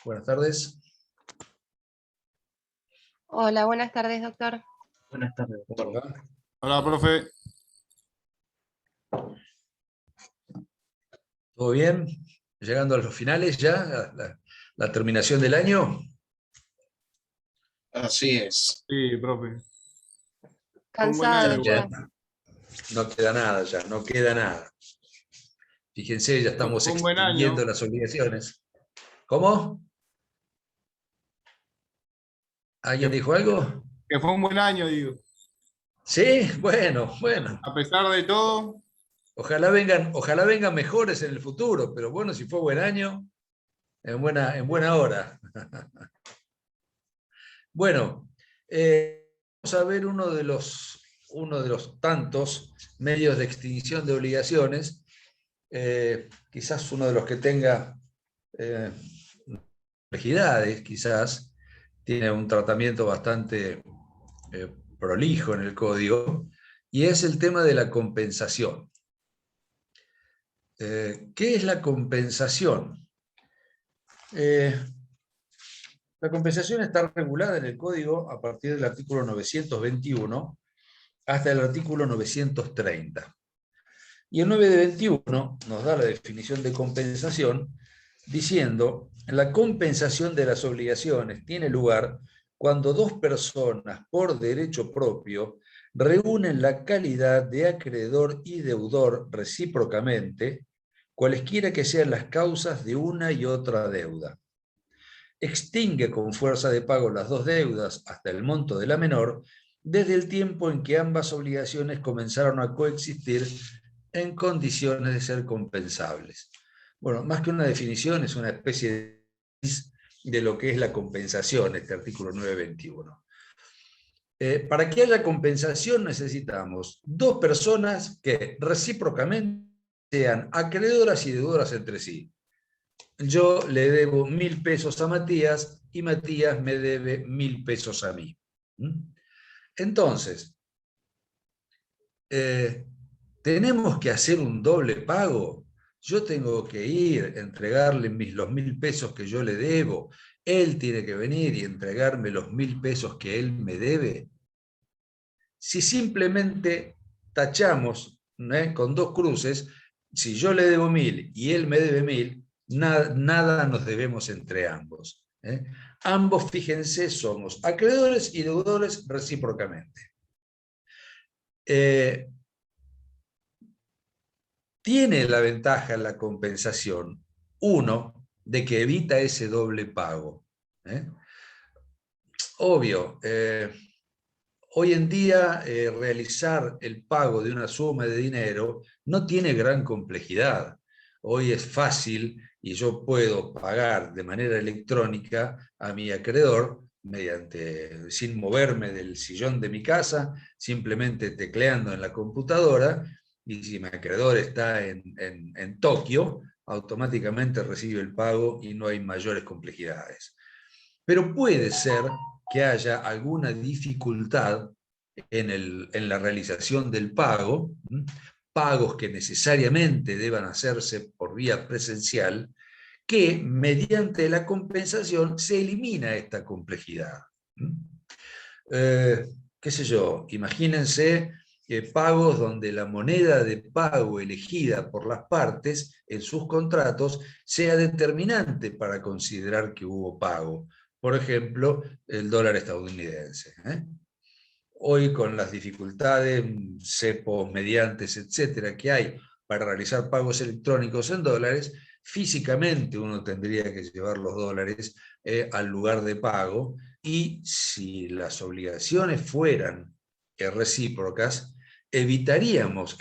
Buenas tardes. Hola, buenas tardes, doctor. Buenas tardes, doctor. Hola. Hola, profe. ¿Todo bien? Llegando a los finales ya, la terminación del año. Así es. Sí, profe. Cansado año ya. No queda nada ya, no queda nada. Fíjense, ya estamos Fue un buen extinguiendo año. las obligaciones. ¿Cómo? ¿Alguien dijo algo? Que fue un buen año, digo. Sí, bueno. A pesar de todo, Ojalá vengan mejores en el futuro, pero bueno, si fue buen año, en buena hora. Bueno, vamos a ver uno de los tantos medios de extinción de obligaciones, quizás uno de los que tenga complejidades, quizás tiene un tratamiento bastante prolijo en el código, y es el tema de la compensación. ¿Qué es la compensación? La compensación está regulada en el código a partir del artículo 921 hasta el artículo 930. Y el 921 nos da la definición de compensación diciendo: la compensación de las obligaciones tiene lugar cuando dos personas por derecho propio reúnen la calidad de acreedor y deudor recíprocamente, cualesquiera que sean las causas de una y otra deuda. Extingue con fuerza de pago las dos deudas hasta el monto de la menor, desde el tiempo en que ambas obligaciones comenzaron a coexistir en condiciones de ser compensables. Bueno, más que una definición, es una especie de lo que es la compensación, este artículo 921. Para que haya compensación necesitamos dos personas que recíprocamente sean acreedoras y deudoras entre sí. Yo le debo 1.000 pesos a Matías y Matías me debe 1.000 pesos a mí. Entonces, tenemos que hacer un doble pago. Yo tengo que ir, entregarle los 1.000 pesos que yo le debo. Él tiene que venir y entregarme los 1.000 pesos que él me debe. Si simplemente tachamos con dos cruces, si yo le debo 1.000 y él me debe 1.000, nada nos debemos entre ambos. Ambos, fíjense, somos acreedores y deudores recíprocamente. Tiene la ventaja la compensación, uno, de que evita ese doble pago. Obvio, hoy en día realizar el pago de una suma de dinero no tiene gran complejidad. Hoy es fácil y yo puedo pagar de manera electrónica a mi acreedor sin moverme del sillón de mi casa, simplemente tecleando en la computadora, y si mi acreedor está en Tokio, automáticamente recibe el pago y no hay mayores complejidades. Pero puede ser que haya alguna dificultad en la realización del pago, pagos que necesariamente deban hacerse por vía presencial, que mediante la compensación se elimina esta complejidad. Qué sé yo, imagínense pagos donde la moneda de pago elegida por las partes en sus contratos sea determinante para considerar que hubo pago. Por ejemplo, el dólar estadounidense. Hoy, con las dificultades, cepos, mediantes, etcétera, que hay para realizar pagos electrónicos en dólares, físicamente uno tendría que llevar los dólares al lugar de pago, y si las obligaciones fueran recíprocas, evitamos,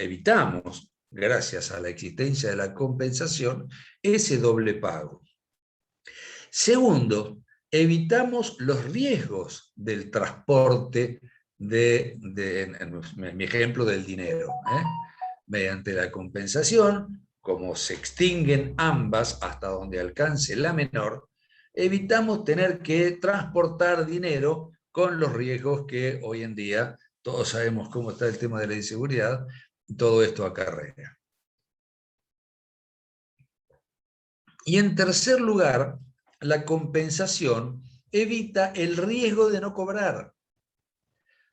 gracias a la existencia de la compensación, ese doble pago. Segundo, evitamos los riesgos del transporte en mi ejemplo, del dinero. Mediante la compensación, como se extinguen ambas hasta donde alcance la menor, evitamos tener que transportar dinero con los riesgos que hoy en día, todos sabemos cómo está el tema de la inseguridad, todo esto acarrea. Y en tercer lugar, la compensación evita el riesgo de no cobrar.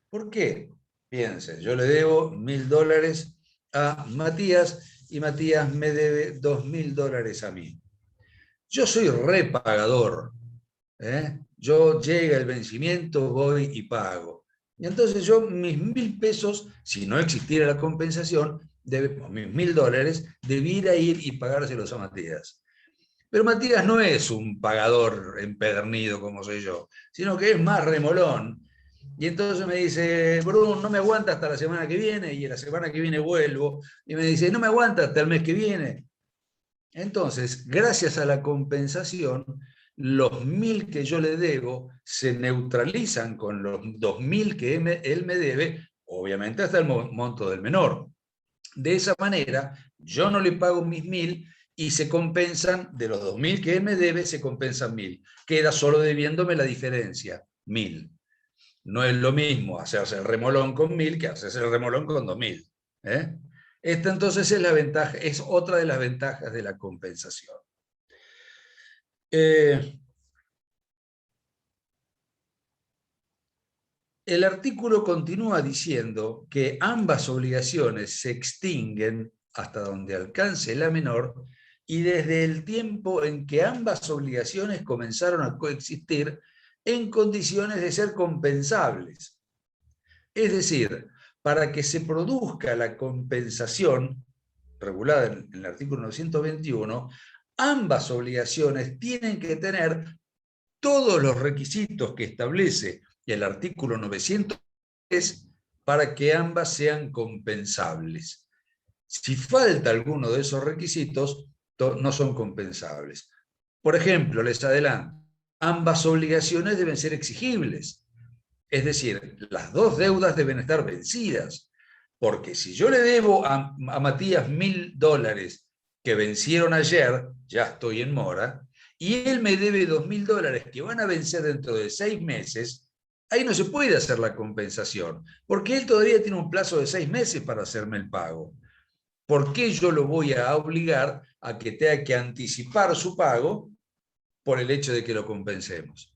¿Por qué? Piensen, yo le debo $1000 a Matías y Matías me debe $2000 a mí. Yo soy repagador. Yo llega el vencimiento, voy y pago. Y entonces yo mis 1000 pesos, si no existiera la compensación, mis $1000, debiera ir y pagárselos a Matías. Pero Matías no es un pagador empedernido como soy yo, sino que es más remolón. Y entonces me dice, Bruno, no me aguanta hasta la semana que viene, y la semana que viene vuelvo, y me dice, no me aguanta hasta el mes que viene. Entonces, gracias a la compensación, los 1000 que yo le debo se neutralizan con los 2000 que él me debe, obviamente hasta el monto del menor. De esa manera, yo no le pago mis 1000 y se compensan, de los 2000 que él me debe, se compensan 1000. Queda solo debiéndome la diferencia, 1000. No es lo mismo hacerse el remolón con 1000 que hacerse el remolón con 2000. Esta entonces es la ventaja, es otra de las ventajas de la compensación. El artículo continúa diciendo que ambas obligaciones se extinguen hasta donde alcance la menor y desde el tiempo en que ambas obligaciones comenzaron a coexistir en condiciones de ser compensables. Es decir, para que se produzca la compensación regulada en el artículo 921, ambas obligaciones tienen que tener todos los requisitos que establece el artículo 903 para que ambas sean compensables. Si falta alguno de esos requisitos, no son compensables. Por ejemplo, les adelanto, ambas obligaciones deben ser exigibles. Es decir, las dos deudas deben estar vencidas. Porque si yo le debo a Matías $1000 que vencieron ayer, ya estoy en mora, y él me debe $2000 que van a vencer dentro de 6 meses, ahí no se puede hacer la compensación, porque él todavía tiene un plazo de 6 meses para hacerme el pago. ¿Por qué yo lo voy a obligar a que tenga que anticipar su pago por el hecho de que lo compensemos?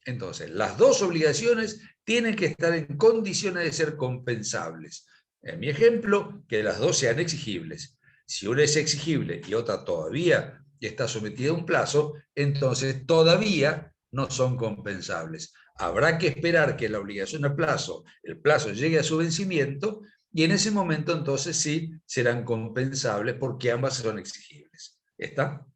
Entonces, las dos obligaciones tienen que estar en condiciones de ser compensables. En mi ejemplo, que las dos sean exigibles. Si una es exigible y otra todavía está sometida a un plazo, entonces todavía no son compensables. Habrá que esperar que la obligación a plazo, el plazo llegue a su vencimiento, y en ese momento entonces sí serán compensables porque ambas son exigibles. ¿Está?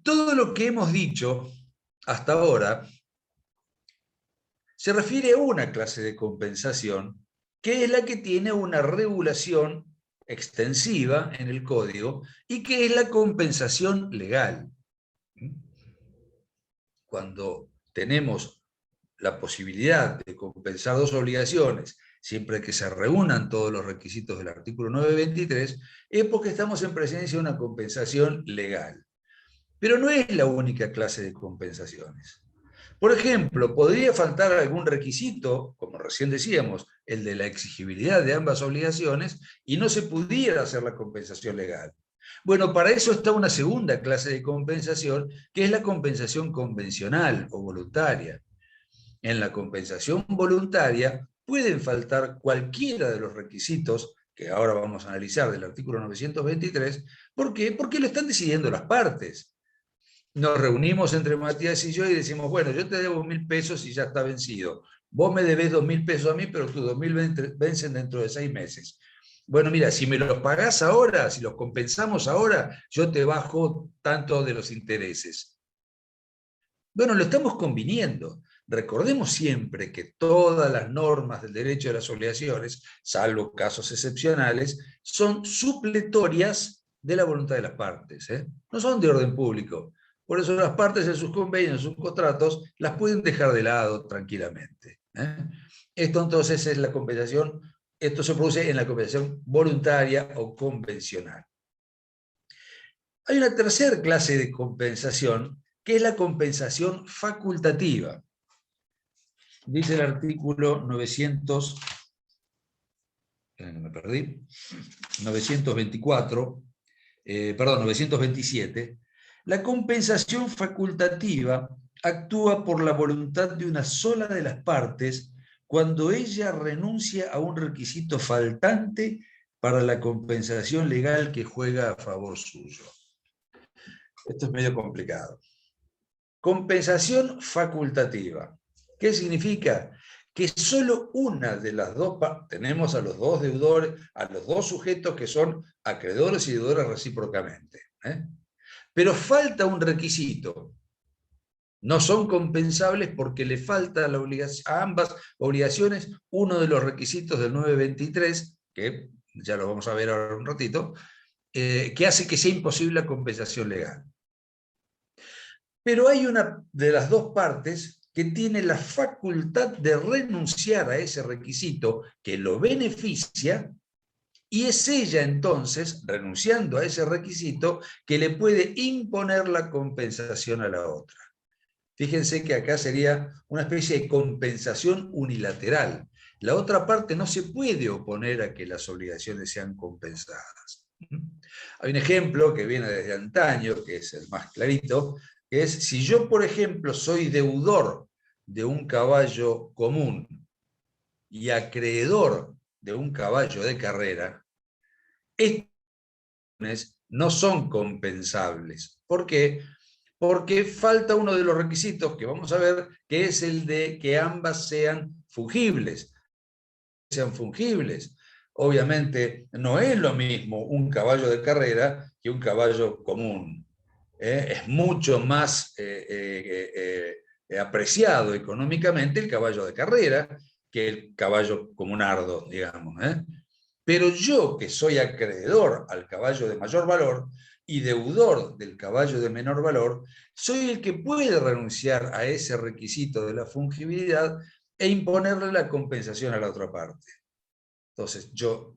Todo lo que hemos dicho hasta ahora se refiere a una clase de compensación, que es la que tiene una regulación extensiva en el código y que es la compensación legal. Cuando tenemos la posibilidad de compensar dos obligaciones, siempre que se reúnan todos los requisitos del artículo 923, es porque estamos en presencia de una compensación legal. Pero no es la única clase de compensaciones. Por ejemplo, podría faltar algún requisito, como recién decíamos, el de la exigibilidad de ambas obligaciones, y no se pudiera hacer la compensación legal. Bueno, para eso está una segunda clase de compensación, que es la compensación convencional o voluntaria. En la compensación voluntaria pueden faltar cualquiera de los requisitos que ahora vamos a analizar del artículo 923. ¿Por qué? Porque lo están decidiendo las partes. Nos reunimos entre Matías y yo y decimos, bueno, yo te debo 1000 pesos y ya está vencido. Vos me debés 2000 pesos a mí, pero tus 2000 vencen dentro de 6 meses. Bueno, mira, si me los pagás ahora, si los compensamos ahora, yo te bajo tanto de los intereses. Bueno, lo estamos conviniendo. Recordemos siempre que todas las normas del derecho de las obligaciones, salvo casos excepcionales, son supletorias de la voluntad de las partes. No son de orden público. Por eso las partes en sus convenios, en sus contratos, las pueden dejar de lado tranquilamente. Esto entonces es la compensación, esto se produce en la compensación voluntaria o convencional. Hay una tercera clase de compensación, que es la compensación facultativa. Dice el artículo 923, me perdí, 924, 927, la compensación facultativa actúa por la voluntad de una sola de las partes cuando ella renuncia a un requisito faltante para la compensación legal que juega a favor suyo. Esto es medio complicado. Compensación facultativa. ¿Qué significa? Que solo una de las dos partes, tenemos a los dos deudores, a los dos sujetos que son acreedores y deudores recíprocamente, pero falta un requisito. No son compensables porque le falta a ambas obligaciones uno de los requisitos del 923, que ya lo vamos a ver ahora un ratito, que hace que sea imposible la compensación legal. Pero hay una de las dos partes que tiene la facultad de renunciar a ese requisito que lo beneficia, y es ella entonces, renunciando a ese requisito, que le puede imponer la compensación a la otra. Fíjense que acá sería una especie de compensación unilateral. La otra parte no se puede oponer a que las obligaciones sean compensadas. Hay un ejemplo que viene desde antaño, que es el más clarito, que es si yo, por ejemplo, soy deudor de un caballo común y acreedor de un caballo de carrera, estos no son compensables. ¿Por qué? Porque falta uno de los requisitos que vamos a ver, que es el de que ambas sean fungibles. Obviamente no es lo mismo un caballo de carrera que un caballo común. Es mucho más apreciado económicamente el caballo de carrera que el caballo comunardo, digamos. Pero yo, que soy acreedor al caballo de mayor valor y deudor del caballo de menor valor, soy el que puede renunciar a ese requisito de la fungibilidad e imponerle la compensación a la otra parte. Entonces,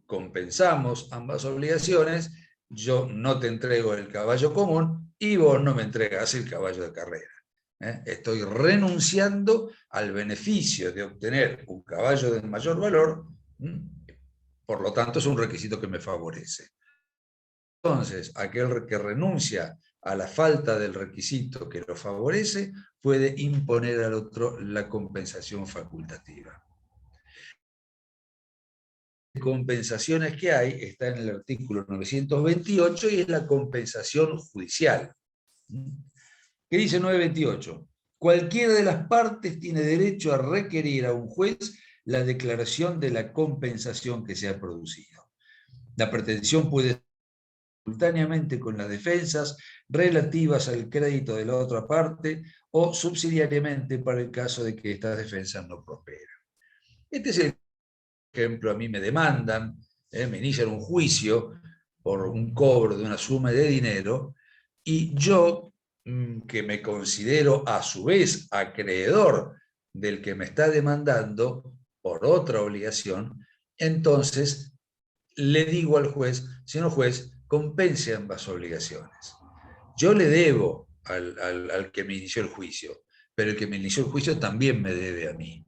compensamos ambas obligaciones, yo no te entrego el caballo común y vos no me entregas el caballo de carrera. Estoy renunciando al beneficio de obtener un caballo de mayor valor, por lo tanto es un requisito que me favorece. Entonces, aquel que renuncia a la falta del requisito que lo favorece puede imponer al otro la compensación facultativa. Compensaciones que hay está en el artículo 928 y es la compensación judicial. ¿Qué dice 928? Cualquiera de las partes tiene derecho a requerir a un juez la declaración de la compensación que se ha producido. La pretensión puede ser simultáneamente con las defensas relativas al crédito de la otra parte o subsidiariamente para el caso de que estas defensas no prosperan. Este es el ejemplo, a mí me demandan, me inician un juicio por un cobro de una suma de dinero y yo, que me considero a su vez acreedor del que me está demandando por otra obligación, entonces le digo al juez, señor juez, compense ambas obligaciones. Yo le debo al que me inició el juicio, pero el que me inició el juicio también me debe a mí.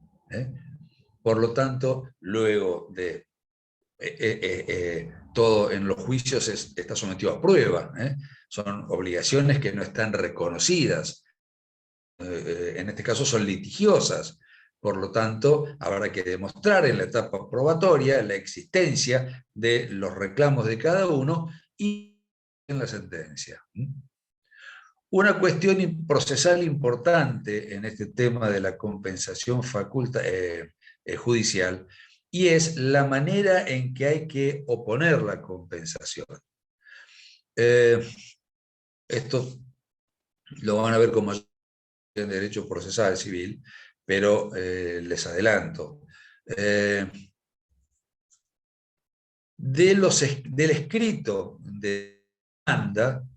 Por lo tanto, luego de todo en los juicios está sometido a prueba. Son obligaciones que no están reconocidas. En este caso son litigiosas. Por lo tanto, habrá que demostrar en la etapa probatoria la existencia de los reclamos de cada uno y en la sentencia. Una cuestión procesal importante en este tema de la compensación judicial, y es la manera en que hay que oponer la compensación. Esto lo van a ver como en derecho procesal civil, pero les adelanto. Del escrito de demanda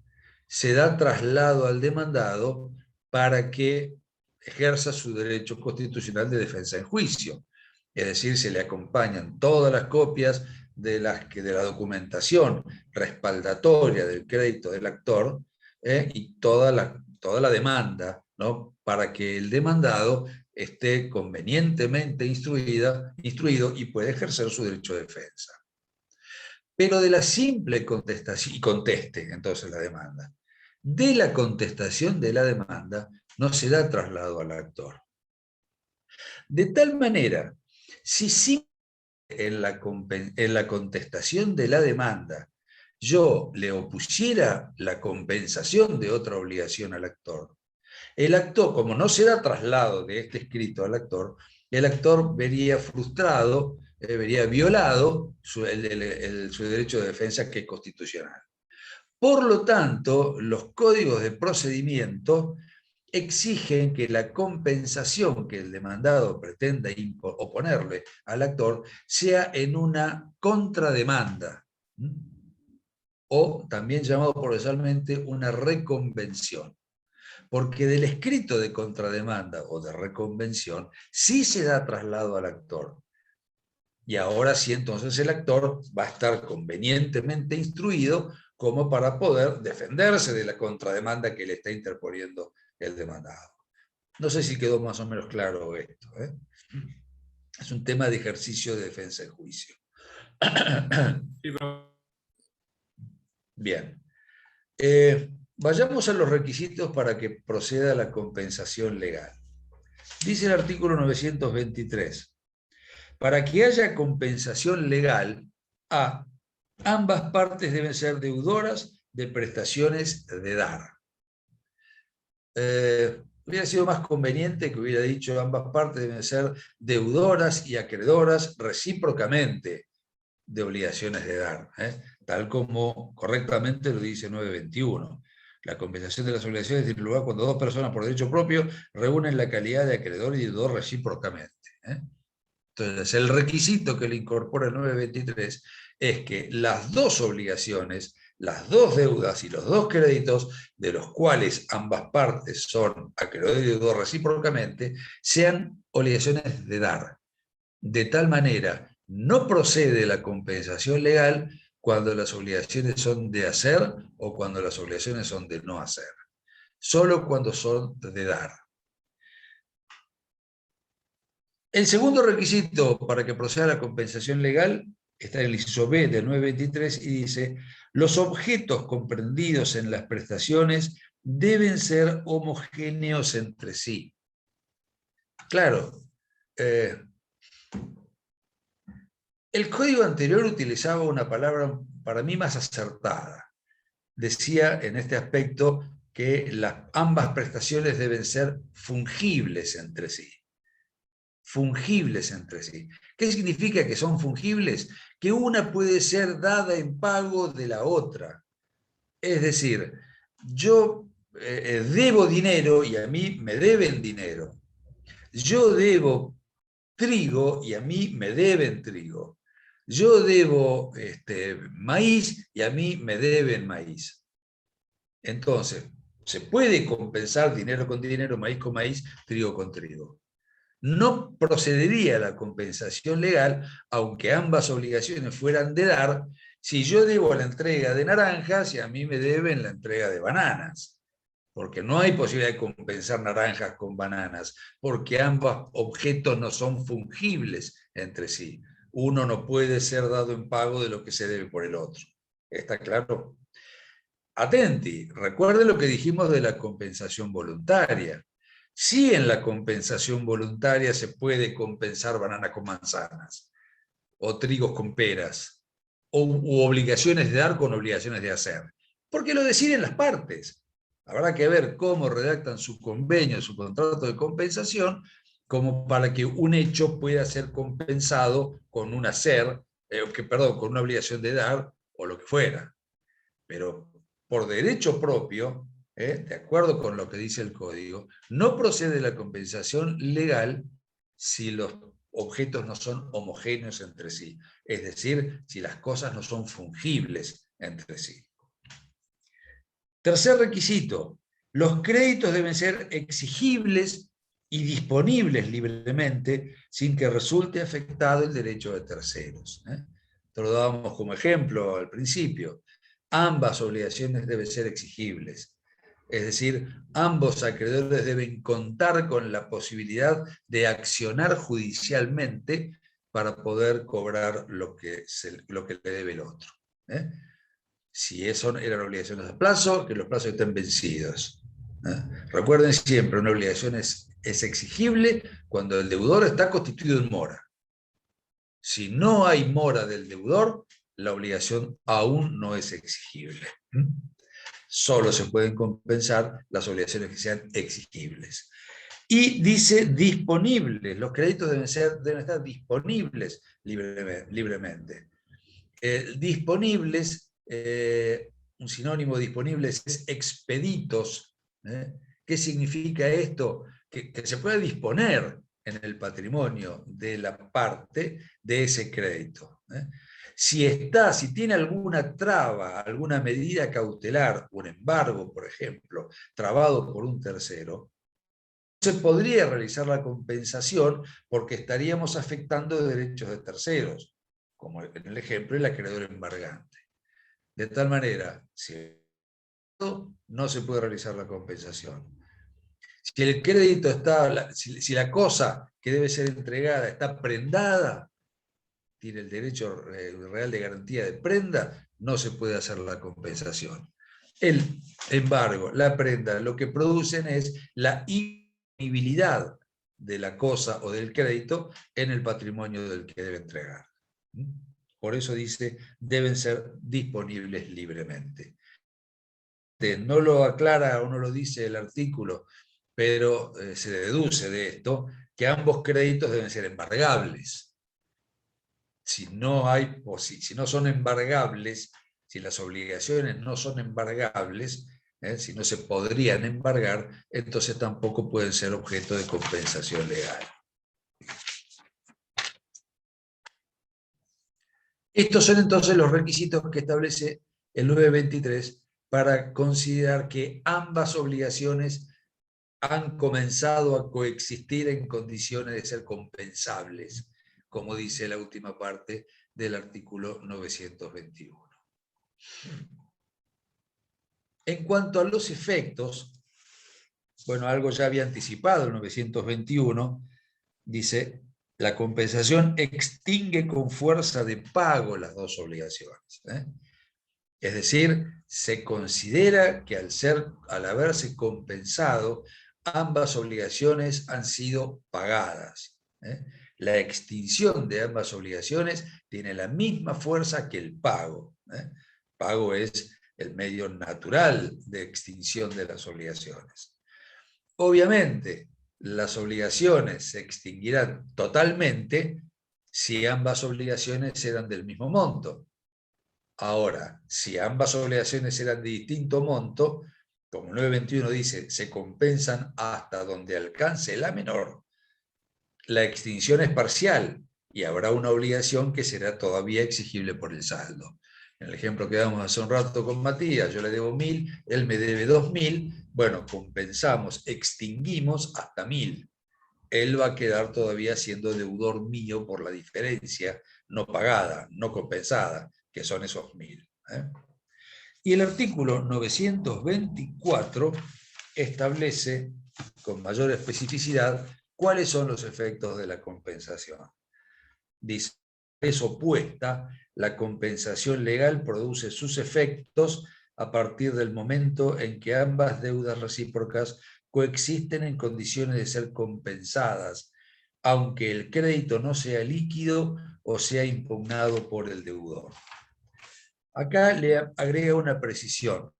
se da traslado al demandado para que ejerza su derecho constitucional de defensa en juicio. Es decir, se le acompañan todas las copias de la documentación respaldatoria del crédito del actor y toda la demanda, ¿no? Para que el demandado esté convenientemente instruido y pueda ejercer su derecho de defensa. pero de la simple contestación, y conteste entonces la demanda. De la contestación de la demanda no se da traslado al actor. De tal manera, si sí en la contestación de la demanda yo le opusiera la compensación de otra obligación al actor, el actor, como no se da traslado de este escrito al actor, el actor vería frustrado, vería violado su derecho de defensa, que es constitucional. Por lo tanto, los códigos de procedimiento exigen que la compensación que el demandado pretenda oponerle al actor sea en una contrademanda, o también llamado procesalmente una reconvención. Porque del escrito de contrademanda o de reconvención sí se da traslado al actor. Y ahora sí, entonces el actor va a estar convenientemente instruido como para poder defenderse de la contrademanda que le está interponiendo el demandado. No sé si quedó más o menos claro esto, ¿eh? Es un tema de ejercicio de defensa en juicio. Sí, profe. Bien. Vayamos a los requisitos para que proceda la compensación legal. Dice el artículo 923. Para que haya compensación legal, ambas partes deben ser deudoras de prestaciones de dar. Hubiera sido más conveniente que hubiera dicho ambas partes deben ser deudoras y acreedoras recíprocamente de obligaciones de dar, tal como correctamente lo dice 921. La compensación de las obligaciones tiene lugar cuando dos personas por derecho propio reúnen la calidad de acreedor y deudor recíprocamente. Entonces, el requisito que le incorpora el 923 es que las dos obligaciones, las dos deudas y los dos créditos, de los cuales ambas partes son acreedor y deudor recíprocamente, sean obligaciones de dar. De tal manera, no procede la compensación legal cuando las obligaciones son de hacer o cuando las obligaciones son de no hacer. Solo cuando son de dar. El segundo requisito para que proceda la compensación legal está en el inciso B del 923 y dice: los objetos comprendidos en las prestaciones deben ser homogéneos entre sí. Claro, el código anterior utilizaba una palabra para mí más acertada. Decía en este aspecto que ambas prestaciones deben ser fungibles entre sí. Fungibles entre sí. ¿Qué significa que son fungibles? Que una puede ser dada en pago de la otra. Es decir, yo debo dinero y a mí me deben dinero. Yo debo trigo y a mí me deben trigo. Yo debo maíz y a mí me deben maíz. Entonces, se puede compensar dinero con dinero, maíz con maíz, trigo con trigo. No procedería la compensación legal, aunque ambas obligaciones fueran de dar, si yo debo la entrega de naranjas y a mí me deben la entrega de bananas. Porque no hay posibilidad de compensar naranjas con bananas, porque ambos objetos no son fungibles entre sí. Uno no puede ser dado en pago de lo que se debe por el otro. ¿Está claro? Atenti, recuerde lo que dijimos de la compensación voluntaria. Sí, en la compensación voluntaria se puede compensar banana con manzanas, o trigos con peras, u obligaciones de dar con obligaciones de hacer, porque lo deciden las partes. Habrá que ver cómo redactan su convenio, su contrato de compensación, como para que un hecho pueda ser compensado con un hacer, con una obligación de dar o lo que fuera. Pero por derecho propio, de acuerdo con lo que dice el código, no procede la compensación legal si los objetos no son homogéneos entre sí, es decir, si las cosas no son fungibles entre sí. Tercer requisito: los créditos deben ser exigibles y disponibles libremente sin que resulte afectado el derecho de terceros. Esto lo dábamos como ejemplo al principio. Ambas obligaciones deben ser exigibles. Es decir, ambos acreedores deben contar con la posibilidad de accionar judicialmente para poder cobrar lo que le debe el otro. ¿eh? Si eso eran obligaciones a plazo, que los plazos estén vencidos. Recuerden siempre, una obligación es exigible cuando el deudor está constituido en mora. Si no hay mora del deudor, la obligación aún no es exigible. Solo se pueden compensar las obligaciones que sean exigibles. Y dice disponibles, los créditos deben estar disponibles libremente. Disponibles, un sinónimo de disponibles es expeditos. ¿Qué significa esto? Que se pueda disponer en el patrimonio de la parte de ese crédito. Si tiene alguna traba, alguna medida cautelar, un embargo, por ejemplo, trabado por un tercero, se podría realizar la compensación porque estaríamos afectando derechos de terceros, como en el ejemplo del acreedor embargante. De tal manera, si no se puede realizar la compensación. Si el crédito está, si la cosa que debe ser entregada está prendada, tiene el derecho real de garantía de prenda, no se puede hacer la compensación. El embargo, la prenda, lo que producen es la disponibilidad de la cosa o del crédito en el patrimonio del que debe entregar. Por eso dice, deben ser disponibles libremente. No lo aclara o no lo dice el artículo, pero se deduce de esto que ambos créditos deben ser embargables. Si no son embargables, si las obligaciones no son embargables, si no se podrían embargar, entonces tampoco pueden ser objeto de compensación legal. Estos son entonces los requisitos que establece el 923 para considerar que ambas obligaciones han comenzado a coexistir en condiciones de ser compensables, como dice la última parte del artículo 921. En cuanto a los efectos, bueno, algo ya había anticipado el 921, dice, la compensación extingue con fuerza de pago las dos obligaciones. Es decir, se considera que al haberse compensado, ambas obligaciones han sido pagadas. La extinción de ambas obligaciones tiene la misma fuerza que el pago. Pago es el medio natural de extinción de las obligaciones. Obviamente, las obligaciones se extinguirán totalmente si ambas obligaciones eran del mismo monto. Ahora, si ambas obligaciones eran de distinto monto, como 921 dice, se compensan hasta donde alcance la menor, la extinción es parcial y habrá una obligación que será todavía exigible por el saldo. En el ejemplo que damos hace un rato con Matías, yo le debo 1.000, él me debe 2.000, bueno, compensamos, extinguimos hasta 1.000. Él va a quedar todavía siendo deudor mío por la diferencia no pagada, no compensada, que son esos 1.000. Y el artículo 924 establece con mayor especificidad cuáles son los efectos de la compensación. Dice, es opuesta, la compensación legal produce sus efectos a partir del momento en que ambas deudas recíprocas coexisten en condiciones de ser compensadas, aunque el crédito no sea líquido o sea impugnado por el deudor. Acá le agrega una precisión.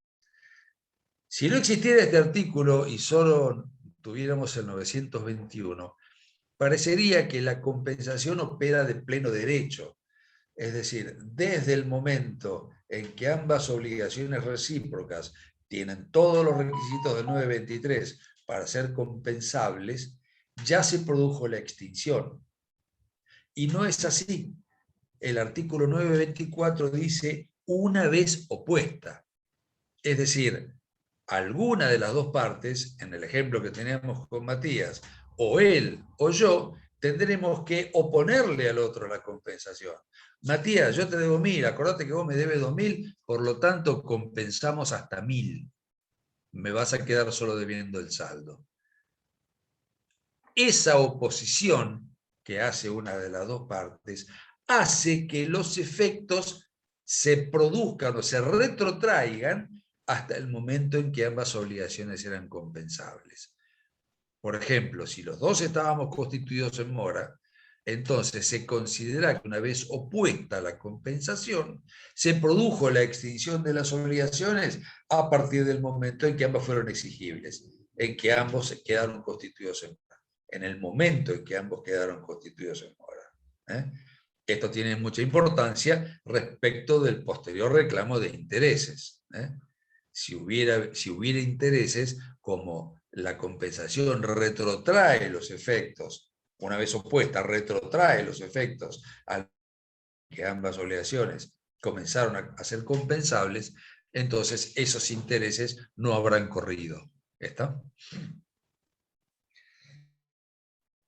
Si no existiera este artículo y solo tuviéramos el 921, parecería que la compensación opera de pleno derecho. Es decir, desde el momento en que ambas obligaciones recíprocas tienen todos los requisitos del 923 para ser compensables, ya se produjo la extinción. Y no es así. El artículo 924 dice una vez opuesta. Es decir, alguna de las dos partes, en el ejemplo que tenemos con Matías, o él o yo, tendremos que oponerle al otro la compensación. Matías, yo te debo 1.000, acordate que vos me debes 2.000, por lo tanto compensamos hasta 1.000. Me vas a quedar solo debiendo el saldo. Esa oposición que hace una de las dos partes hace que los efectos se produzcan o se retrotraigan hasta el momento en que ambas obligaciones eran compensables. Por ejemplo, si los dos estábamos constituidos en mora, entonces se considera que una vez opuesta la compensación, se produjo la extinción de las obligaciones a partir del momento en que ambas fueron exigibles, en que ambos quedaron constituidos en mora, en el momento en que ambos quedaron constituidos en mora. Esto tiene mucha importancia respecto del posterior reclamo de intereses. Si hubiera intereses, como la compensación retrotrae los efectos, una vez opuesta, retrotrae los efectos a que ambas obligaciones comenzaron a ser compensables, entonces esos intereses no habrán corrido. ¿Está?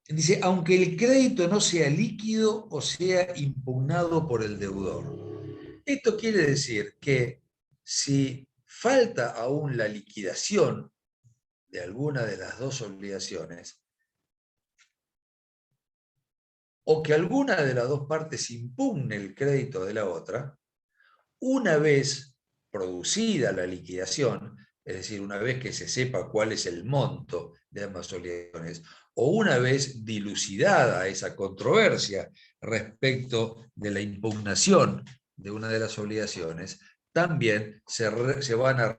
Dice, aunque el crédito no sea líquido o sea impugnado por el deudor. Esto quiere decir que si falta aún la liquidación de alguna de las dos obligaciones, o que alguna de las dos partes impugne el crédito de la otra, una vez producida la liquidación, es decir, una vez que se sepa cuál es el monto de ambas obligaciones, o una vez dilucidada esa controversia respecto de la impugnación de una de las obligaciones, también se van a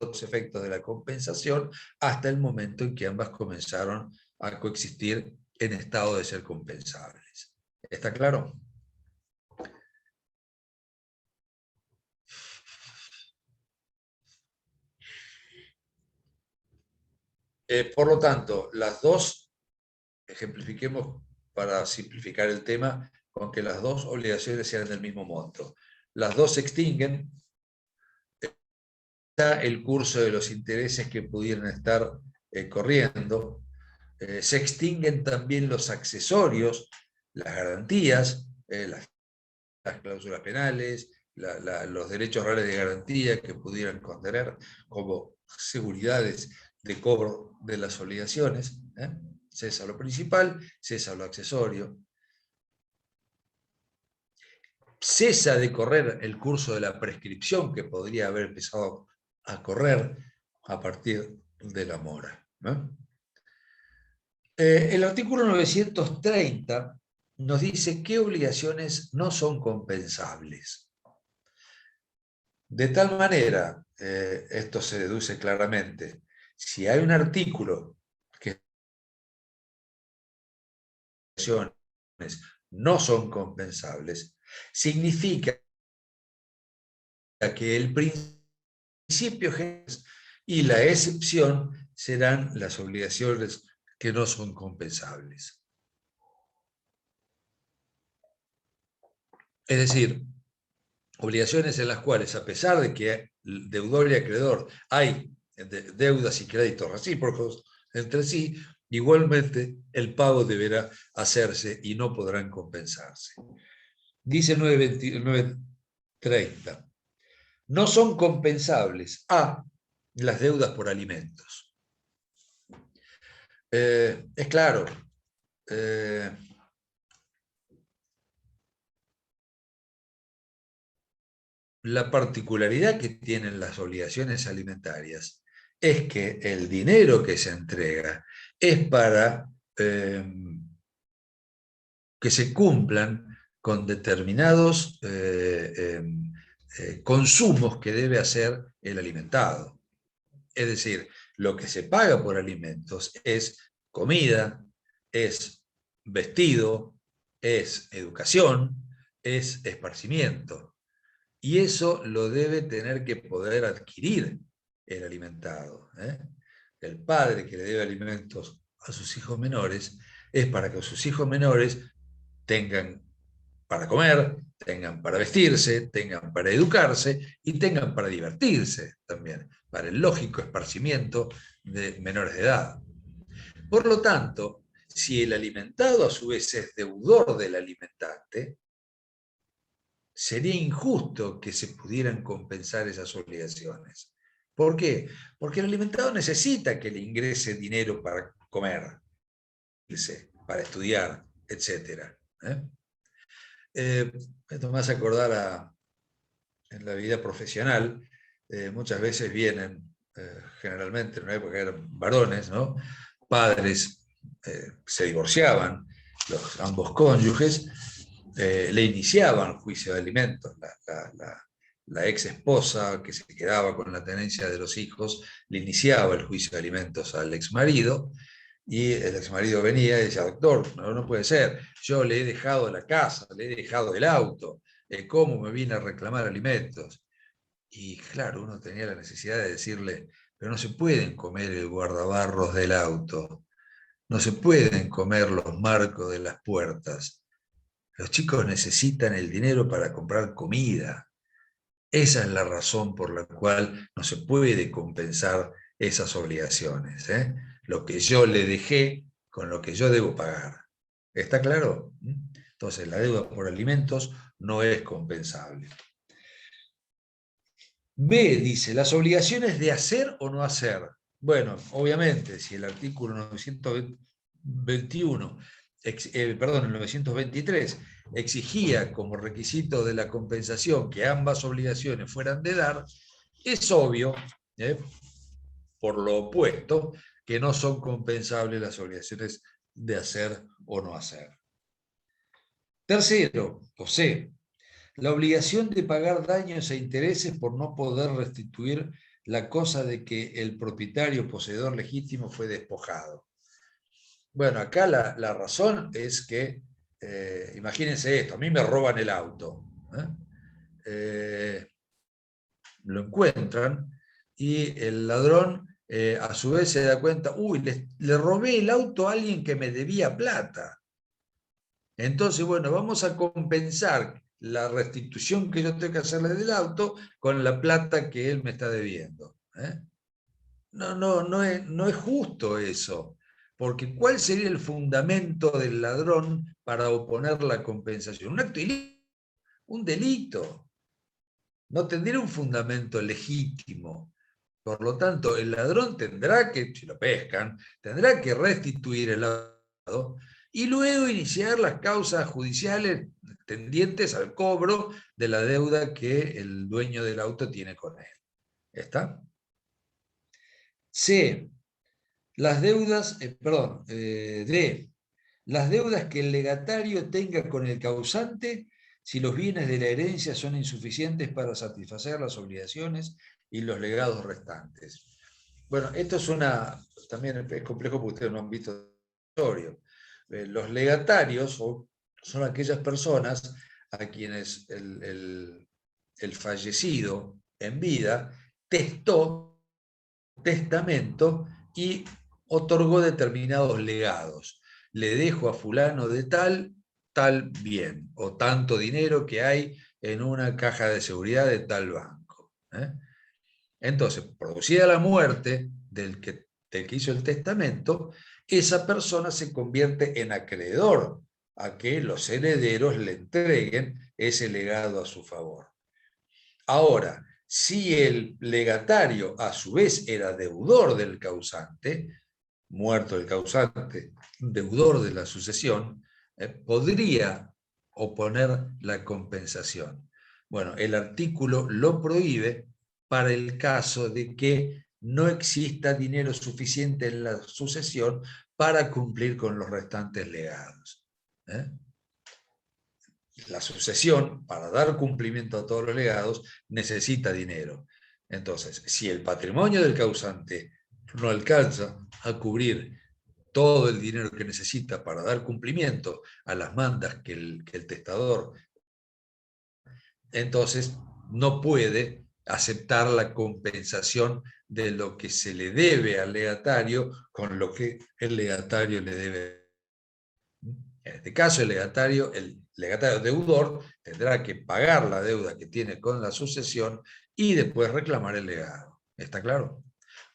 los efectos de la compensación hasta el momento en que ambas comenzaron a coexistir en estado de ser compensables. ¿Está claro? Por lo tanto, las dos, ejemplifiquemos para simplificar el tema, con que las dos obligaciones sean del mismo monto. Las dos se extinguen, está el curso de los intereses que pudieran estar corriendo, se extinguen también los accesorios, las garantías, las cláusulas penales, los derechos reales de garantía que pudieran contener como seguridades de cobro de las obligaciones. Cesa lo principal, cesa lo accesorio. Cesa de correr el curso de la prescripción que podría haber empezado a correr a partir de la mora. El artículo 930 nos dice qué obligaciones no son compensables. De tal manera, esto se deduce claramente, si hay un artículo que no son compensables, significa que el principio y la excepción serán las obligaciones que no son compensables. Es decir, obligaciones en las cuales, a pesar de que deudor y acreedor hay deudas y créditos recíprocos entre sí, igualmente el pago deberá hacerse y no podrán compensarse. Dice 930. No son compensables a las deudas por alimentos. Es claro. La particularidad que tienen las obligaciones alimentarias es que el dinero que se entrega es para que se cumplan con determinados consumos que debe hacer el alimentado. Es decir, lo que se paga por alimentos es comida, es vestido, es educación, es esparcimiento. Y eso lo debe tener que poder adquirir el alimentado. El padre que le debe alimentos a sus hijos menores es para que sus hijos menores tengan para comer, tengan para vestirse, tengan para educarse y tengan para divertirse también, para el lógico esparcimiento de menores de edad. Por lo tanto, si el alimentado a su vez es deudor del alimentante, sería injusto que se pudieran compensar esas obligaciones. ¿Por qué? Porque el alimentado necesita que le ingrese dinero para comer, para estudiar, etc. Esto me hace acordar en la vida profesional, muchas veces vienen, generalmente en una época eran varones, ¿no? Padres se divorciaban, ambos cónyuges, le iniciaban juicio de alimentos. La ex esposa que se quedaba con la tenencia de los hijos le iniciaba el juicio de alimentos al ex marido, y el ex marido venía y decía: doctor, no puede ser, yo le he dejado la casa, le he dejado el auto, ¿cómo me viene a reclamar alimentos? Y claro, uno tenía la necesidad de decirle: pero no se pueden comer el guardabarros del auto, no se pueden comer los marcos de las puertas. Los chicos necesitan el dinero para comprar comida. Esa es la razón por la cual no se puede compensar esas obligaciones. Lo que yo le dejé con lo que yo debo pagar. ¿Está claro? Entonces, la deuda por alimentos no es compensable. B dice: las obligaciones de hacer o no hacer. Bueno, obviamente, si el artículo 921, el 923, exigía como requisito de la compensación que ambas obligaciones fueran de dar, es obvio, por lo opuesto, que no son compensables las obligaciones de hacer o no hacer. Tercero, o C, la obligación de pagar daños e intereses por no poder restituir la cosa de que el propietario poseedor legítimo fue despojado. Bueno, acá la razón es que, imagínense esto: a mí me roban el auto, lo encuentran, y el ladrón a su vez se da cuenta: uy, le robé el auto a alguien que me debía plata. Entonces, bueno, vamos a compensar la restitución que yo tengo que hacerle del auto con la plata que él me está debiendo. No es justo eso, porque ¿cuál sería el fundamento del ladrón para oponer la compensación? Un acto ilícito, un delito. No tendría un fundamento legítimo. Por lo tanto, el ladrón tendrá que, si lo pescan, tendrá que restituir el auto y luego iniciar las causas judiciales tendientes al cobro de la deuda que el dueño del auto tiene con él. ¿Está? C. Las deudas, D. Las deudas que el legatario tenga con el causante si los bienes de la herencia son insuficientes para satisfacer las obligaciones y los legados restantes. Bueno, esto también es complejo porque ustedes no han visto el historia. Los legatarios son aquellas personas a quienes el fallecido en vida testó testamento y otorgó determinados legados. Le dejo a fulano de tal bien, o tanto dinero que hay en una caja de seguridad de tal banco. Entonces, producida la muerte del que hizo el testamento, esa persona se convierte en acreedor a que los herederos le entreguen ese legado a su favor. Ahora, si el legatario a su vez era deudor del causante, muerto el causante, deudor de la sucesión, podría oponer la compensación. Bueno, el artículo lo prohíbe para el caso de que no exista dinero suficiente en la sucesión para cumplir con los restantes legados. La sucesión, para dar cumplimiento a todos los legados, necesita dinero. Entonces, si el patrimonio del causante no alcanza a cubrir todo el dinero que necesita para dar cumplimiento a las mandas que el testador, entonces no puede aceptar la compensación de lo que se le debe al legatario con lo que el legatario le debe. En este caso, el legatario deudor tendrá que pagar la deuda que tiene con la sucesión y después reclamar el legado. ¿Está claro?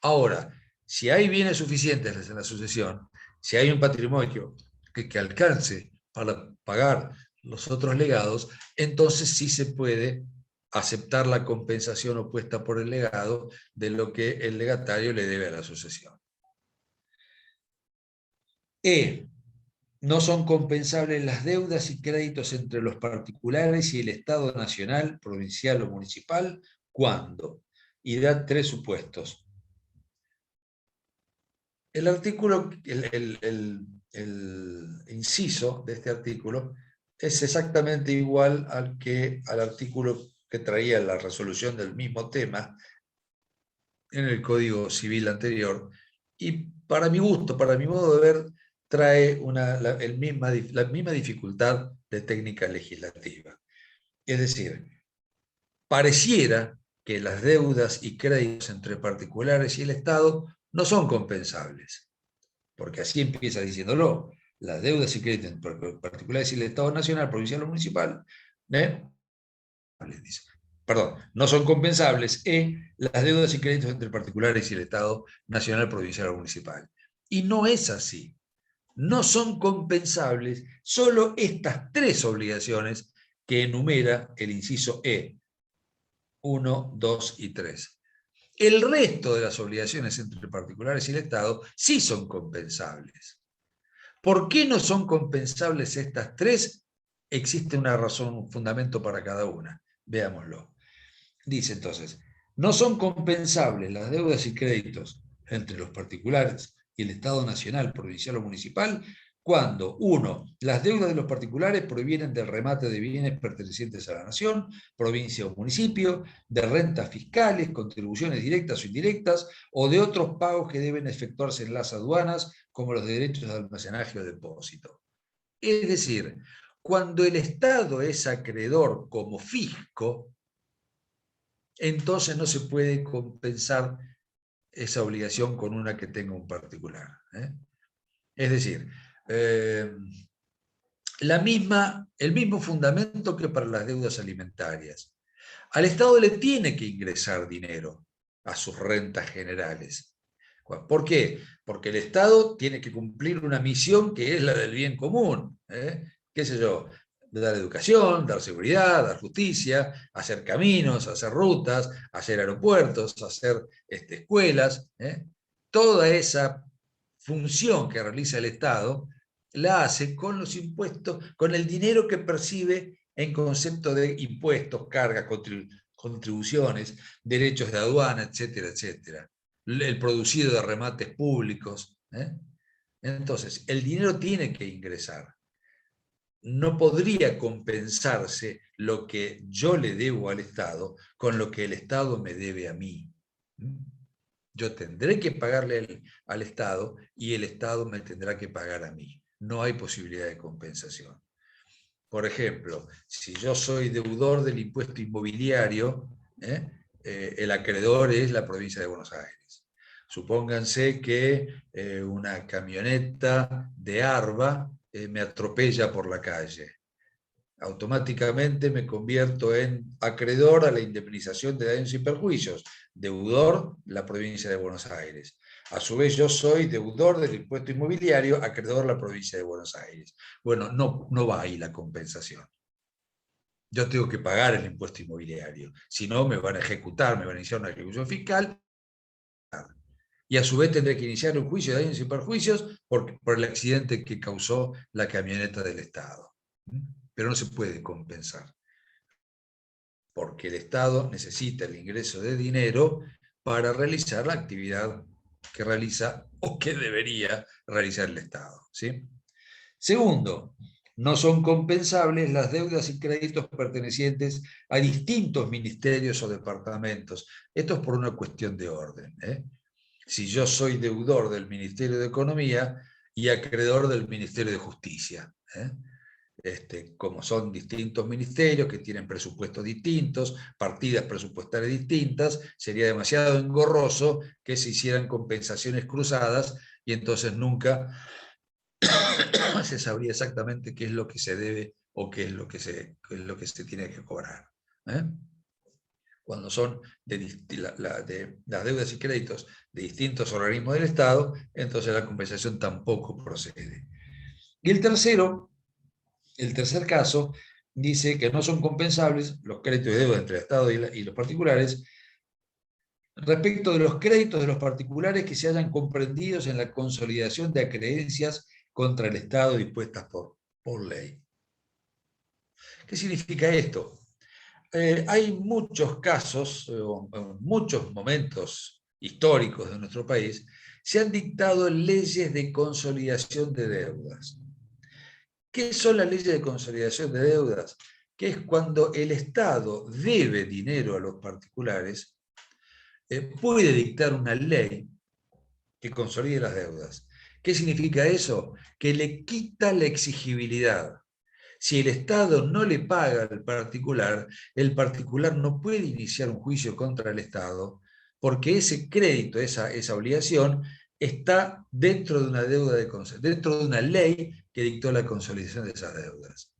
Ahora, si hay bienes suficientes en la sucesión, si hay un patrimonio que alcance para pagar los otros legados, entonces sí se puede aceptar la compensación opuesta por el legado de lo que el legatario le debe a la sucesión. no son compensables las deudas y créditos entre los particulares y el Estado nacional, provincial o municipal, ¿cuándo? Y da 3 supuestos. El artículo, el inciso de este artículo es exactamente igual al artículo que traía la resolución del mismo tema en el Código Civil anterior, y para mi gusto, para mi modo de ver, trae la misma dificultad de técnica legislativa. Es decir, pareciera que las deudas y créditos entre particulares y el Estado no son compensables, porque así empieza diciéndolo: las deudas y créditos entre particulares y el Estado nacional, provincial o municipal, perdón, no son compensables las deudas y créditos entre particulares y el Estado nacional, provincial o municipal. Y no es así. No son compensables solo estas 3 obligaciones que enumera el inciso E, 1, 2 y 3. El resto de las obligaciones entre particulares y el Estado sí son compensables. ¿Por qué no son compensables estas 3? Existe una razón, un fundamento para cada una. Veámoslo. Dice entonces: no son compensables las deudas y créditos entre los particulares y el Estado nacional, provincial o municipal cuando, 1, las deudas de los particulares provienen del remate de bienes pertenecientes a la nación, provincia o municipio, de rentas fiscales, contribuciones directas o indirectas, o de otros pagos que deben efectuarse en las aduanas, como los de derechos de almacenaje o depósito. Es decir, cuando el Estado es acreedor como fisco, entonces no se puede compensar esa obligación con una que tenga un particular. Es decir, el mismo fundamento que para las deudas alimentarias. Al Estado le tiene que ingresar dinero a sus rentas generales. ¿Por qué? Porque el Estado tiene que cumplir una misión que es la del bien común. ¿Qué sé yo? Dar educación, dar seguridad, dar justicia, hacer caminos, hacer rutas, hacer aeropuertos, hacer escuelas. Toda esa función que realiza el Estado la hace con los impuestos, con el dinero que percibe en concepto de impuestos, cargas, contribuciones, derechos de aduana, etcétera, etcétera. El producido de remates públicos. Entonces, el dinero tiene que ingresar. No podría compensarse lo que yo le debo al Estado con lo que el Estado me debe a mí. Yo tendré que pagarle al Estado y el Estado me tendrá que pagar a mí. No hay posibilidad de compensación. Por ejemplo, si yo soy deudor del impuesto inmobiliario, el acreedor es la provincia de Buenos Aires. Supónganse que una camioneta de ARBA me atropella por la calle. Automáticamente me convierto en acreedor a la indemnización de daños y perjuicios, deudor la provincia de Buenos Aires. A su vez yo soy deudor del impuesto inmobiliario, acreedor la provincia de Buenos Aires. Bueno, no va ahí la compensación. Yo tengo que pagar el impuesto inmobiliario, si no me van a ejecutar, me van a iniciar una ejecución fiscal, y a su vez tendré que iniciar un juicio de daños y perjuicios por el accidente que causó la camioneta del Estado. Pero no se puede compensar, porque el Estado necesita el ingreso de dinero para realizar la actividad que realiza o que debería realizar el Estado. ¿Sí? Segundo, no son compensables las deudas y créditos pertenecientes a distintos ministerios o departamentos. Esto es por una cuestión de orden. Si yo soy deudor del Ministerio de Economía y acreedor del Ministerio de Justicia, como son distintos ministerios que tienen presupuestos distintos, partidas presupuestarias distintas, sería demasiado engorroso que se hicieran compensaciones cruzadas y entonces nunca se sabría exactamente qué es lo que se debe o qué es lo que se tiene que cobrar. Cuando son de las deudas y créditos de distintos organismos del Estado, entonces la compensación tampoco procede. Y el tercer caso dice que no son compensables los créditos de deuda entre el Estado y los particulares respecto de los créditos de los particulares que se hayan comprendidos en la consolidación de acreencias contra el Estado dispuestas por ley. ¿Qué significa esto? Hay muchos casos, muchos momentos históricos de nuestro país, se han dictado leyes de consolidación de deudas. ¿Qué son las leyes de consolidación de deudas? Que es cuando el Estado debe dinero a los particulares, puede dictar una ley que consolide las deudas. ¿Qué significa eso? Que le quita la exigibilidad. Si el Estado no le paga al particular, el particular no puede iniciar un juicio contra el Estado, porque ese crédito, esa obligación, está dentro de una deuda dentro de una ley que dictó la consolidación de esas deudas.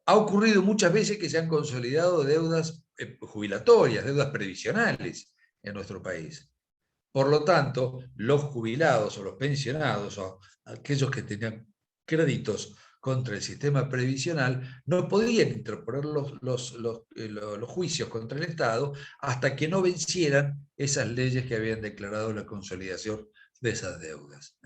Ha ocurrido muchas veces que se han consolidado deudas jubilatorias, deudas previsionales en nuestro país. Por lo tanto, los jubilados o los pensionados o aquellos que tenían créditos contra el sistema previsional no podían interponer los juicios contra el Estado hasta que no vencieran esas leyes que habían declarado la consolidación de esas deudas.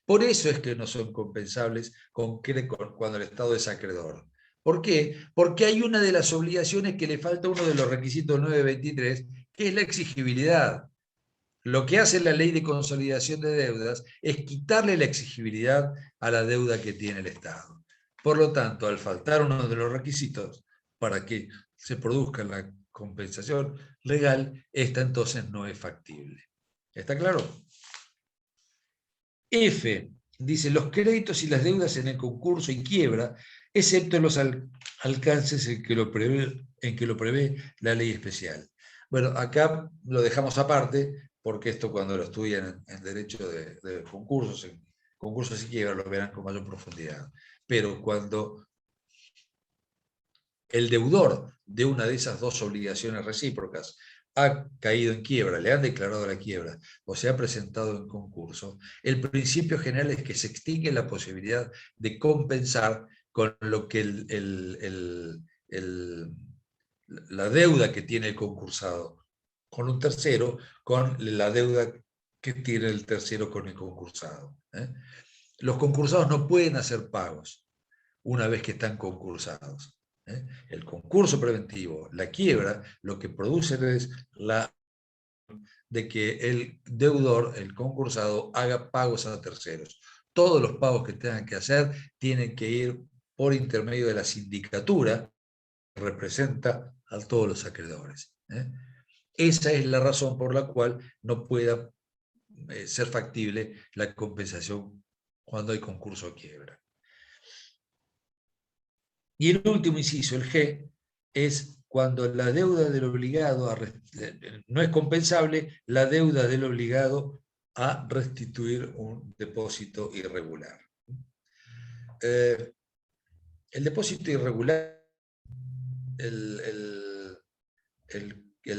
Por eso es que no son compensables cuando el Estado es acreedor. ¿Por qué? Porque hay una de las obligaciones que le falta, uno de los requisitos 923, que es la exigibilidad. Lo que hace la ley de consolidación de deudas es quitarle la exigibilidad a la deuda que tiene el Estado. Por lo tanto, al faltar uno de los requisitos para que se produzca la compensación legal, esta entonces no es factible. ¿Está claro? F dice: los créditos y las deudas en el concurso y quiebra, excepto los alcances en que lo prevé la ley especial. Bueno, acá lo dejamos aparte, porque esto cuando lo estudian en derecho de concursos, en concursos y quiebra, lo verán con mayor profundidad. Pero cuando el deudor de una de esas dos obligaciones recíprocas ha caído en quiebra, le han declarado la quiebra o se ha presentado en concurso, el principio general es que se extingue la posibilidad de compensar con lo que la deuda que tiene el concursado con un tercero, con la deuda que tiene el tercero con el concursado. Los concursados no pueden hacer pagos una vez que están concursados. El concurso preventivo, la quiebra, lo que produce es de que el deudor, el concursado, haga pagos a terceros. Todos los pagos que tengan que hacer tienen que ir por intermedio de la sindicatura que representa a todos los acreedores. Esa es la razón por la cual no pueda ser factible la compensación cuando hay concurso o quiebra. Y el último inciso, el G, es cuando la deuda del obligado no es compensable, la deuda del obligado a restituir un depósito irregular. El depósito irregular, el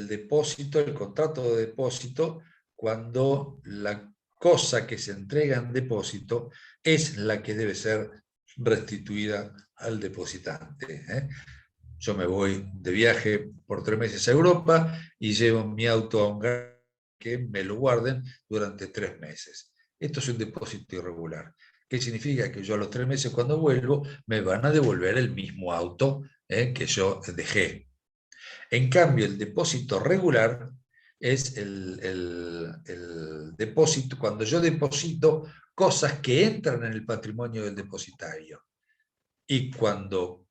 depósito, el contrato de depósito, cuando la cosa que se entrega en depósito es la que debe ser restituida al depositante. Yo me voy de viaje por 3 meses a Europa y llevo mi auto a un garage que me lo guarden durante 3 meses. Esto es un depósito irregular. ¿Qué significa? Que yo a los 3 meses cuando vuelvo me van a devolver el mismo auto que yo dejé. En cambio, el depósito regular es el depósito, cuando yo deposito cosas que entran en el patrimonio del depositario. Y cuando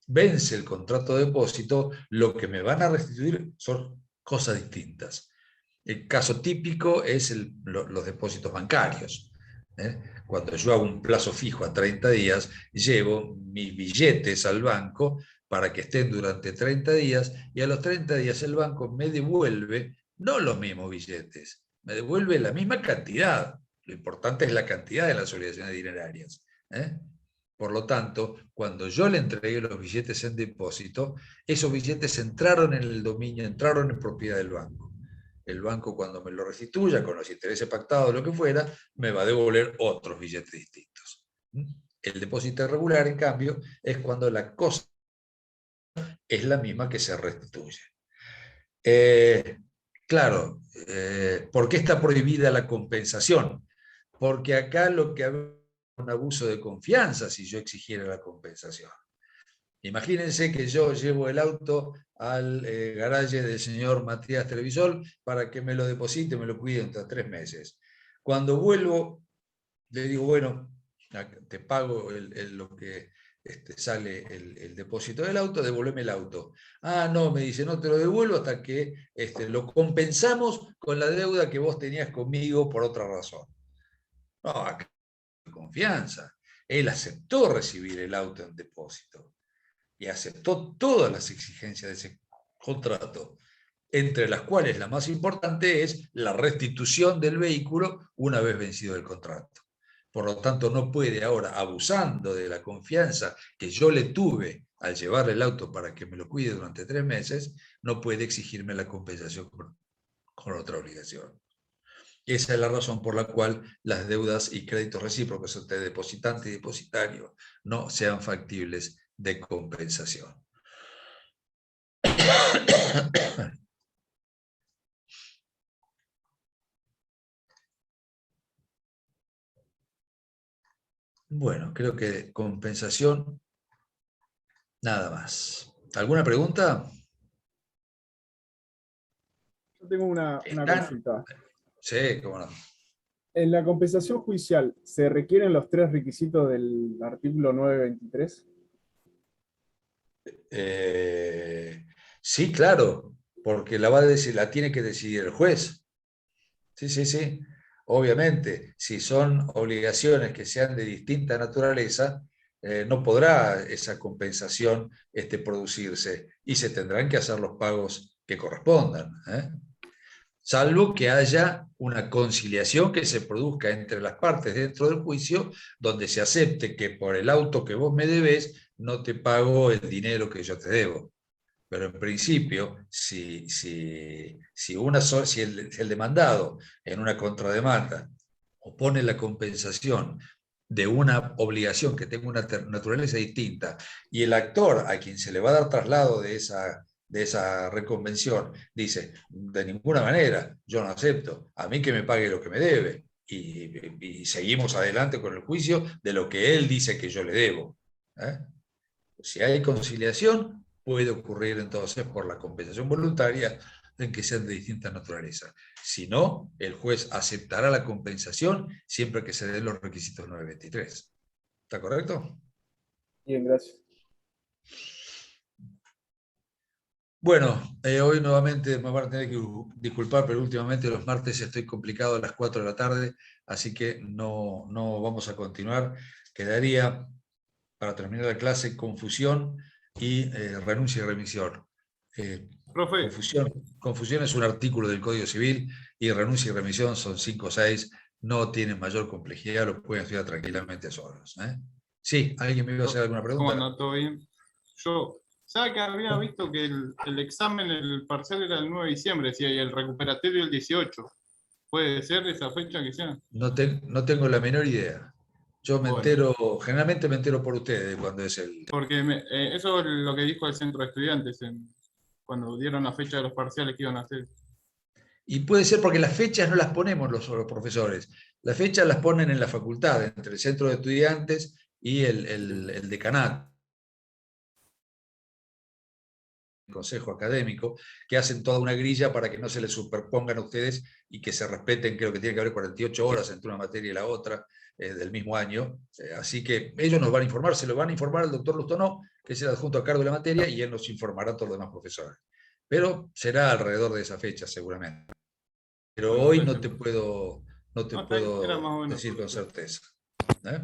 vence el contrato de depósito, lo que me van a restituir son cosas distintas. El caso típico es los depósitos bancarios. Cuando yo hago un plazo fijo a 30 días, llevo mis billetes al banco para que estén durante 30 días y a los 30 días el banco me devuelve no los mismos billetes, me devuelve la misma cantidad. Lo importante es la cantidad de las obligaciones dinerarias. Por lo tanto, cuando yo le entregué los billetes en depósito, esos billetes entraron en el dominio, entraron en propiedad del banco. El banco, cuando me lo restituya, con los intereses pactados o lo que fuera, me va a devolver otros billetes distintos. El depósito irregular, en cambio, es cuando la cosa es la misma que se restituye. Claro, ¿por qué está prohibida la compensación? porque acá lo que había un abuso de confianza si yo exigiera la compensación. Imagínense que yo llevo el auto al garaje del señor Matías Trevisol para que me lo deposite, me lo cuide entre 3 meses. Cuando vuelvo, le digo, bueno, te pago lo que sale el depósito del auto, devuélveme el auto. Ah, no, me dice, no te lo devuelvo hasta que lo compensamos con la deuda que vos tenías conmigo por otra razón. No, acá hay confianza. Él aceptó recibir el auto en depósito y aceptó todas las exigencias de ese contrato, entre las cuales la más importante es la restitución del vehículo una vez vencido el contrato. Por lo tanto, no puede ahora, abusando de la confianza que yo le tuve al llevarle el auto para que me lo cuide durante 3 meses, no puede exigirme la compensación con otra obligación. Esa es la razón por la cual las deudas y créditos recíprocos entre depositante y depositario no sean factibles de compensación. Bueno, creo que compensación, nada más. ¿Alguna pregunta? Yo tengo una consulta. Sí, cómo no. En la compensación judicial, ¿se requieren los 3 requisitos del artículo 923? Sí, claro, porque la tiene que decidir el juez. Sí, sí, sí. Obviamente, si son obligaciones que sean de distinta naturaleza, no podrá esa compensación producirse y se tendrán que hacer los pagos que correspondan, ¿eh? Salvo que haya una conciliación que se produzca entre las partes dentro del juicio, donde se acepte que por el auto que vos me debes, no te pago el dinero que yo te debo. Pero en principio, si el demandado en una contrademanda opone la compensación de una obligación que tenga una naturaleza distinta y el actor a quien se le va a dar traslado de esa reconvención dice, de ninguna manera, yo no acepto, a mí que me pague lo que me debe, y seguimos adelante con el juicio de lo que él dice que yo le debo, ¿eh? Si hay conciliación, puede ocurrir entonces por la compensación voluntaria en que sean de distinta naturaleza. Si no, el juez aceptará la compensación siempre que se den los requisitos 923. ¿Está correcto? Bien, gracias. Bueno, hoy nuevamente me van a tener que disculpar, pero últimamente los martes estoy complicado a las 4 de la tarde, así que no vamos a continuar. Quedaría, para terminar la clase, confusión y renuncia y remisión. Profe, Confusión es un artículo del Código Civil y renuncia y remisión son 5 o 6, no tienen mayor complejidad, lo pueden estudiar tranquilamente solos, ¿eh? Sí, ¿alguien me iba a hacer alguna ¿cómo pregunta? anda? ¿Todo bien? Yo, ¿sabe que había visto que el examen, el parcial era el 9 de diciembre, sí, y el recuperatorio el 18? ¿Puede ser esa fecha que sea? No tengo la menor idea. Yo me Bueno. entero, generalmente me entero por ustedes cuando es el... Porque eso es lo que dijo el centro de estudiantes cuando dieron la fecha de los parciales que iban a hacer. Y puede ser porque las fechas no las ponemos los profesores, las fechas las ponen en la facultad, entre el centro de estudiantes y el decanato, el consejo académico, que hacen toda una grilla para que no se les superpongan a ustedes y que se respeten, creo que tiene que haber 48 horas entre una materia y la otra del mismo año. Así que ellos nos van a informar, se lo van a informar al doctor Lustonó, que es el adjunto a cargo de la materia, y él nos informará a todos los demás profesores. Pero será alrededor de esa fecha, seguramente. Pero Bueno, hoy perfecto. no te No, puedo era más o menos decir con por eso. certeza. ¿Eh?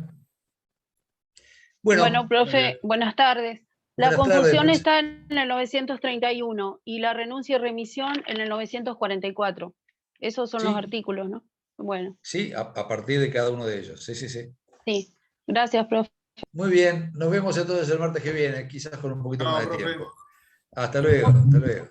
Bueno, profe, buenas tardes. La buenas tardes, confusión Maxi. está en el 931 y la renuncia y remisión en el 944. Esos son los Sí, artículos, ¿no? Bueno, sí, a partir de cada uno de ellos. Sí, sí, sí. sí. Gracias, profe. Muy bien, nos vemos entonces el martes que viene, quizás con un poquito No, más de profe. tiempo. Hasta luego, hasta luego.